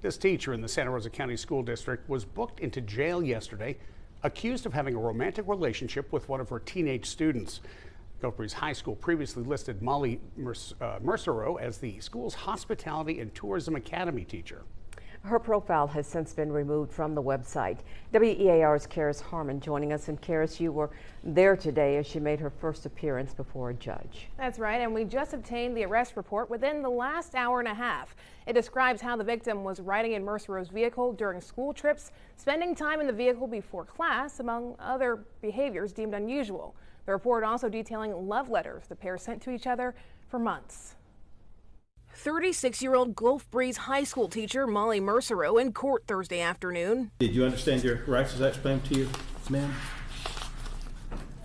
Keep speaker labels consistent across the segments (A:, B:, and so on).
A: This teacher in the Santa Rosa County School District was booked into jail yesterday, accused of having a romantic relationship with one of her teenage students. Gulf Breeze High School previously listed Molly Mercereau as the school's hospitality and tourism academy teacher.
B: Her profile has since been removed from the website. WEAR's Karis Harmon joining us. And Karis, you were there today as she made her first appearance before a judge.
C: That's right, and we just obtained the arrest report within the last hour and a half. It describes how the victim was riding in Mercereau's vehicle during school trips, spending time in the vehicle before class, among other behaviors deemed unusual. The report also detailing love letters the pair sent to each other for months. 36-year-old Gulf Breeze High School teacher Molly Mercereau in court Thursday afternoon.
D: Did you understand your rights as explained to you, ma'am?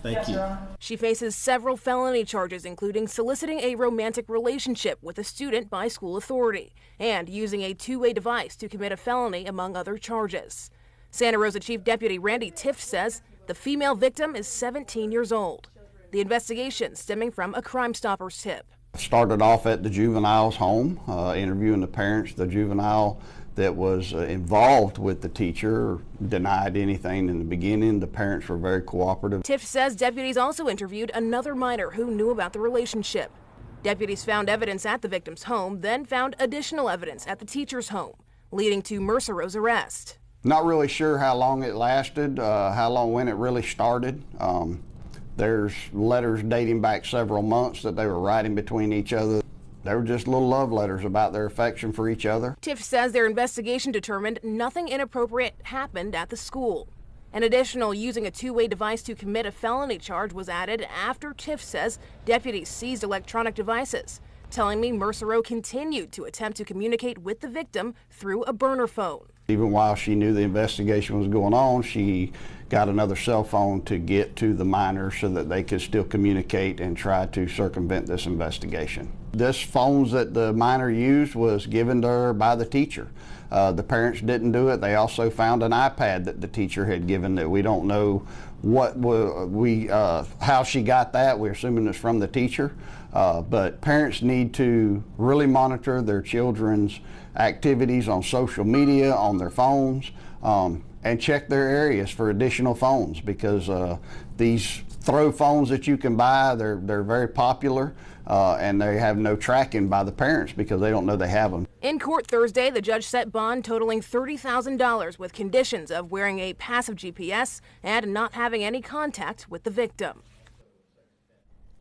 D: Thank you.
C: She faces several felony charges, including soliciting a romantic relationship with a student by school authority and using a two-way device to commit a felony, among other charges. Santa Rosa Chief Deputy Randy Tift says the female victim is 17 years old. The investigation stemming from a Crime Stoppers tip.
E: Started off at the juvenile's home, interviewing the parents. The juvenile that was involved with the teacher denied anything in the beginning. The parents were very cooperative.
C: Tift says deputies also interviewed another minor who knew about the relationship. Deputies found evidence at the victim's home, then found additional evidence at the teacher's home, leading to Mercereau's arrest.
E: Not really sure how long it lasted, when it really started. There's letters dating back several months that they were writing between each other. They were just little love letters about their affection for each other.
C: Tift says their investigation determined nothing inappropriate happened at the school. An additional using a two-way device to commit a felony charge was added after Tift says deputies seized electronic devices, telling me Mercereau continued to attempt to communicate with the victim through a burner phone.
E: Even while she knew the investigation was going on, she got another cell phone to get to the minor so that they could still communicate and try to circumvent this investigation. This phones that the minor used was given to her by the teacher. The parents didn't do it. They also found an iPad that the teacher had given that we don't know how she got that. We're assuming it's from the teacher. But parents need to really monitor their children's activities on social media, on their phones, and check their areas for additional phones, because these throw phones that you can buy, they're very popular, and they have no tracking by the parents because they don't know they have them.
C: In court Thursday, the judge set bond totaling $30,000 with conditions of wearing a passive GPS and not having any contact with the victim.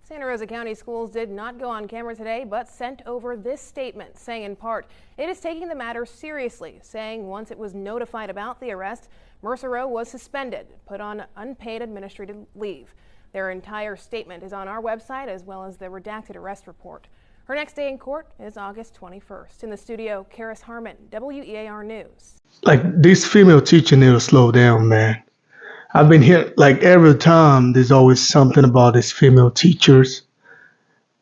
C: Santa Rosa County Schools did not go on camera today, but sent over this statement saying in part, it is taking the matter seriously, saying once it was notified about the arrest, Mercereau was suspended, put on unpaid administrative leave. Their entire statement is on our website, as well as the redacted arrest report. Her next day in court is August 21st. In the studio, Karis Harmon, WEAR News.
F: Like, this female teacher need to slow down, man. I've been here, like, every time there's always something about these female teachers,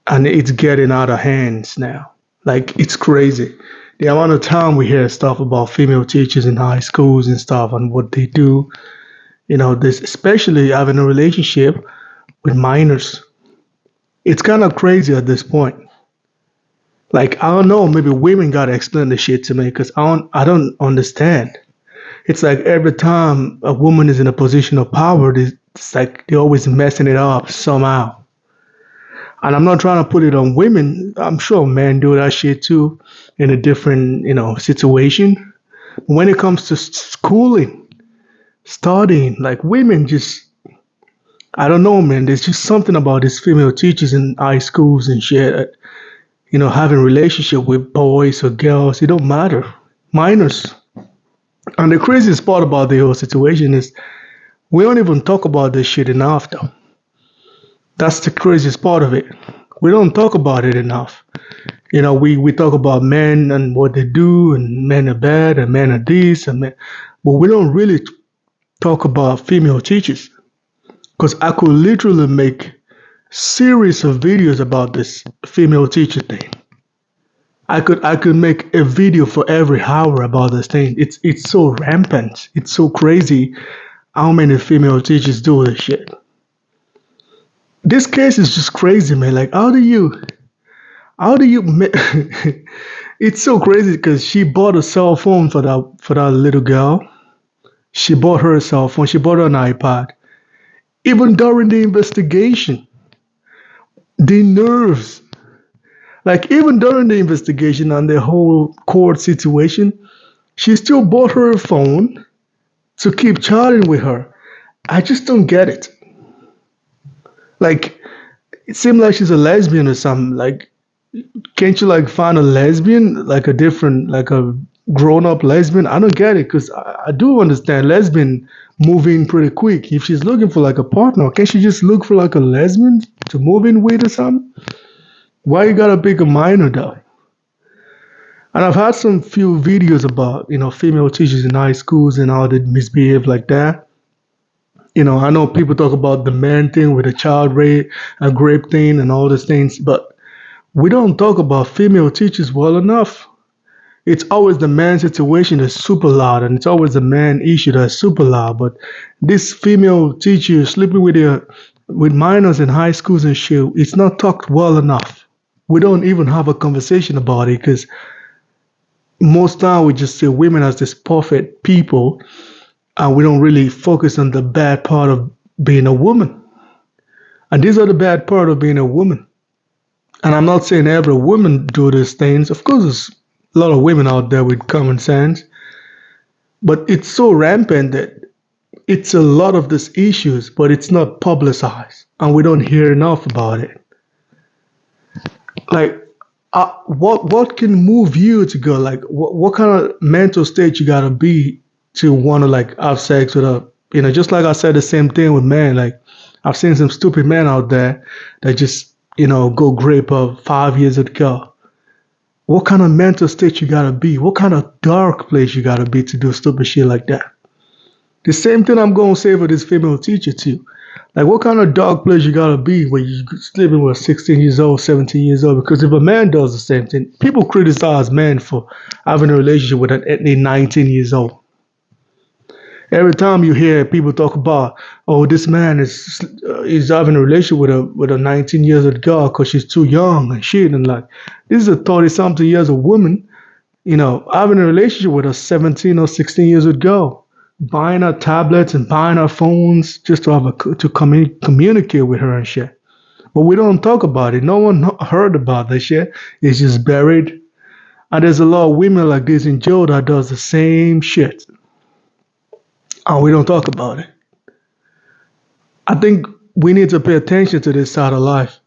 F: and it's getting out of hands now. Like, it's crazy. The amount of time we hear stuff about female teachers in high schools and stuff and what they do, you know, this, especially having a relationship with minors. It's kind of crazy at this point. Like, I don't know, maybe women got to explain the shit to me, because I don't understand. It's like every time a woman is in a position of power, it's like they're always messing it up somehow. And I'm not trying to put it on women. I'm sure men do that shit too in a different, situation. But when it comes to schooling, studying, like, women just, I don't know, man. There's just something about these female teachers in high schools and shit. Having a relationship with boys or girls, it don't matter. Minors. And the craziest part about the whole situation is we don't even talk about this shit enough, though. That's the craziest part of it. We don't talk about it enough. We talk about men and what they do, and men are bad, and men are this, but we don't really talk about female teachers. Because I could literally make series of videos about this female teacher thing. I could make a video for every hour about this thing. It's so rampant. It's so crazy how many female teachers do this shit. This case is just crazy, man. Like, how do you It's so crazy because she bought a cell phone for that little girl. She bought her a cell phone. She bought her an iPad. Even during the investigation, the nerves. Like even during the investigation and the whole court situation, she still bought her a phone to keep chatting with her. I just don't get it. Like it seemed like she's a lesbian or something. Like can't you like find a lesbian, like a different, like a grown-up lesbian? I don't get it because I do understand lesbian moving pretty quick. If she's looking for like a partner, can't she just look for like a lesbian to move in with or something? Why you gotta pick a minor though? And I've had some few videos about female teachers in high schools and how they misbehave like that. I know people talk about the man thing with the child rape, a grape thing, and all these things, but we don't talk about female teachers well enough. It's always the man situation that's super loud, and it's always the man issue that's super loud. But this female teacher sleeping with minors in high schools and shit, it's not talked well enough. We don't even have a conversation about it because most time we just see women as this perfect people, and we don't really focus on the bad part of being a woman. And these are the bad part of being a woman. And I'm not saying every woman do these things. Of course, there's a lot of women out there with common sense. But it's so rampant that it's a lot of these issues, but it's not publicized. And we don't hear enough about it. Like, what can move you to go? Like, what kind of mental state you got to be to want to, like, have sex with just like I said, the same thing with men. Like, I've seen some stupid men out there that just go grape a 5 years ago. What kind of mental state you gotta be? What kind of dark place you gotta be to do stupid shit like that? The same thing I'm gonna say for this female teacher too. Like what kind of dark place you gotta be when you sleeping with 16 years old, 17 years old? Because if a man does the same thing, people criticize men for having a relationship with an 19 years old. Every time you hear people talk about, oh, this man is having a relationship with a 19 years old girl because she's too young and shit, and like this is a 30-something years old woman, having a relationship with a 17 or 16 years old girl, buying her tablets and buying her phones just to have communicate with her and shit. But we don't talk about it. No one heard about that shit. It's just buried. And there's a lot of women like this in jail that does the same shit. And we don't talk about it. I think we need to pay attention to this side of life.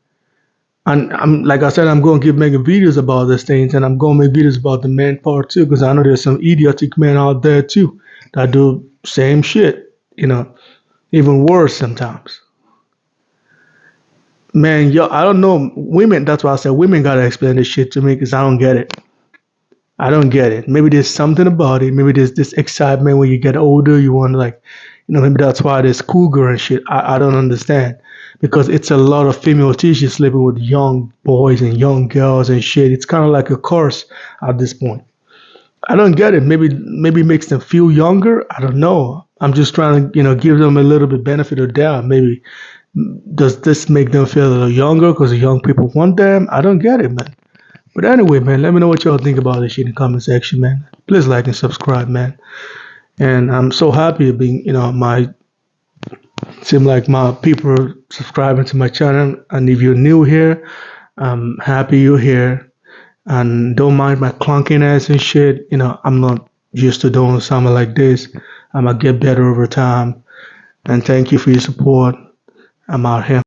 F: And like I said, I'm going to keep making videos about these things, and I'm going to make videos about the men part too, because I know there's some idiotic men out there too that do same shit, even worse sometimes. Man, I don't know. Women, that's why I said women got to explain this shit to me because I don't get it. I don't get it. Maybe there's something about it. Maybe there's this excitement when you get older. You want to maybe that's why there's cougar and shit. I don't understand. Because it's a lot of female teachers sleeping with young boys and young girls and shit. It's kind of like a curse at this point. I don't get it. Maybe it makes them feel younger. I don't know. I'm just trying to, give them a little bit benefit of doubt. Maybe does this make them feel a little younger because the young people want them? I don't get it, man. But anyway, man, let me know what y'all think about this shit in the comment section, man. Please like and subscribe, man. And I'm so happy being, seem like my people are subscribing to my channel. And if you're new here, I'm happy you're here. And don't mind my clunkiness and shit. I'm not used to doing something like this. I'm going to get better over time. And thank you for your support. I'm out here.